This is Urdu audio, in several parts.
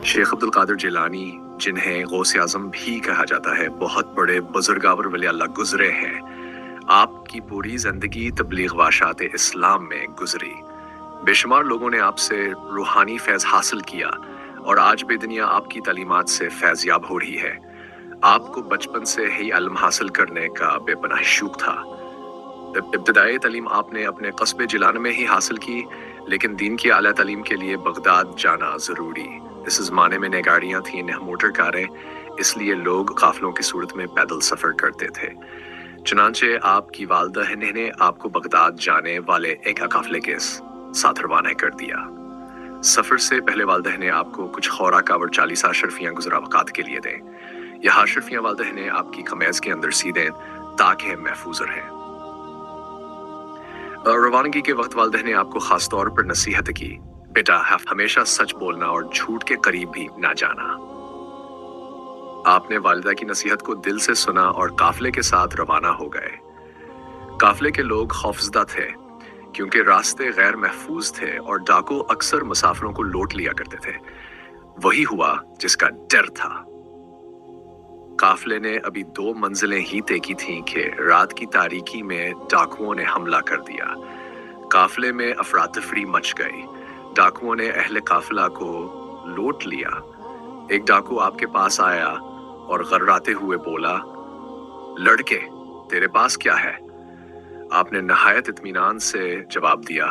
شیخ عبد القادر جیلانی، جنہیں غوث اعظم بھی کہا جاتا ہے، بہت بڑے بزرگاور ولی اللہ گزرے ہیں۔ آپ کی پوری زندگی تبلیغ و اشاعت اسلام میں گزری۔ بے شمار لوگوں نے آپ سے روحانی فیض حاصل کیا اور آج بھی دنیا آپ کی تعلیمات سے فیض یاب ہو رہی ہے۔ آپ کو بچپن سے ہی علم حاصل کرنے کا بے پناہ شوق تھا۔ ابتدائی تعلیم آپ نے اپنے قصبے جیلان میں ہی حاصل کی، لیکن دین کی اعلیٰ تعلیم کے لیے بغداد جانا ضروری۔ اس زمانے میں نہ گاڑیاں تھیں نہ موٹر کاریں، اس لیے لوگ قافلوں کی صورت میں پیدل سفر کرتے تھے۔ چنانچہ آپ کی والدہ نے آپ کو بغداد جانے والے ایک قافلے کے ساتھ روانہ کر دیا۔ سفر سے پہلے والدہ نے آپ کو کچھ خوراک اور 40 اشرفیاں گزرا اوقات کے لیے دیں۔ یہ اشرفیاں والدہ نے آپ کی قمیض کے اندر سی دیں تاکہ محفوظ رہیں۔ روانگی کے وقت والدہ نے آپ کو خاص طور پر نصیحت کی، بیٹا ہمیشہ سچ بولنا اور جھوٹ کے قریب بھی نہ جانا۔ آپ نے والدہ کی نصیحت کو دل سے سنا اور قافلے کے ساتھ روانہ ہو گئے۔ قافلے کے لوگ خوفزدہ تھے کیونکہ راستے غیر محفوظ تھے اور ڈاکو اکثر مسافروں کو لوٹ لیا کرتے تھے۔ وہی ہوا جس کا ڈر تھا۔ قافلے نے ابھی 2 منزلیں ہی طے کی تھیں کہ رات کی تاریکی میں ڈاکوؤں نے حملہ کر دیا۔ قافلے میں افراتفری مچ گئی۔ ڈاکوؤں نے اہل قافلہ کو لوٹ لیا۔ ایک ڈاکو آپ کے پاس آیا اور غراتے ہوئے بولا، لڑکے تیرے پاس کیا ہے؟ آپ نے نہایت اطمینان سے جواب دیا،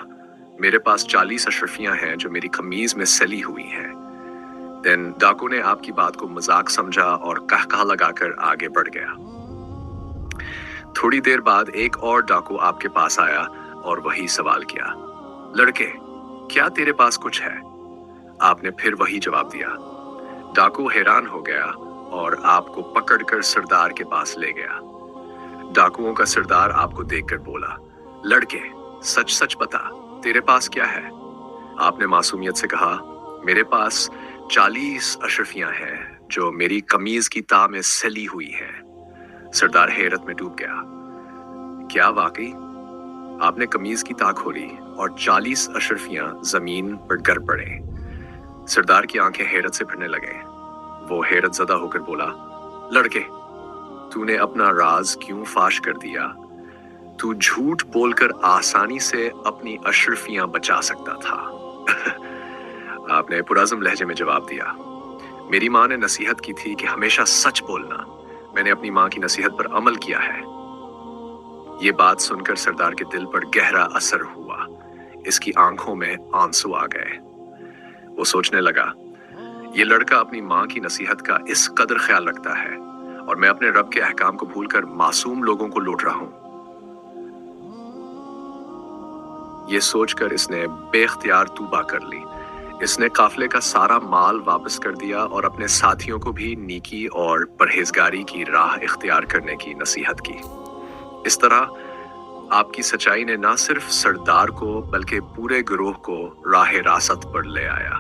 میرے پاس 40 اشرفیاں ہیں جو میری قمیض میں سلی ہوئی ہیں۔ ڈاکو نے آپ کی بات کو مذاق سمجھا اور قہقہہ لگا کر آگے بڑھ گیا۔ تھوڑی دیر بعد ایک اور ڈاکو آپ کے پاس آیا اور وہی سوال کیا، لڑکے کیا تیرے پاس کچھ ہے؟ آپ نے پھر وہی جواب دیا۔ ڈاکو حیران ہو گیا اور آپ کو پکڑ کر سردار کے پاس لے گیا۔ ڈاکوؤں کا سردار آپ کو دیکھ کر بولا، لڑکے سچ سچ بتا تیرے پاس کیا ہے؟ آپ نے معصومیت سے کہا، میرے پاس 40 اشرفیاں ہیں جو میری قمیض کی تہ میں سلی ہوئی ہیں۔ سردار حیرت میں ڈوب گیا، کیا واقعی؟ آپ نے قمیض کی تہ کھولی اور 40 اشرفیاں زمین پر گر پڑے۔ سردار کی آنکھیں حیرت سے بھرنے لگے۔ وہ حیرت زدہ ہو کر بولا، لڑکے تو نے اپنا راز کیوں فاش کر دیا؟ تو جھوٹ بول کر آسانی سے اپنی اشرفیاں بچا سکتا تھا۔ آپ نے پرعزم لہجے میں جواب دیا، میری ماں نے نصیحت کی تھی کہ ہمیشہ سچ بولنا۔ میں نے اپنی ماں کی نصیحت پر عمل کیا ہے۔ یہ بات سن کر سردار کے دل پر گہرا اثر ہوا۔ اس کی آنکھوں میں آنسو آ گئے۔ وہ سوچنے لگا، یہ لڑکا اپنی ماں کی نصیحت کا اس قدر خیال رکھتا ہے اور میں اپنے رب کے احکام کو بھول کر معصوم لوگوں کو لوٹ رہا ہوں۔ یہ سوچ کر اس نے بے اختیار توبہ کر لی۔ اس نے قافلے کا سارا مال واپس کر دیا اور اپنے ساتھیوں کو بھی نیکی اور پرہیزگاری کی راہ اختیار کرنے کی نصیحت کی۔ اس طرح آپ کی سچائی نے نہ صرف سردار کو بلکہ پورے گروہ کو راہ راست پر لے آیا۔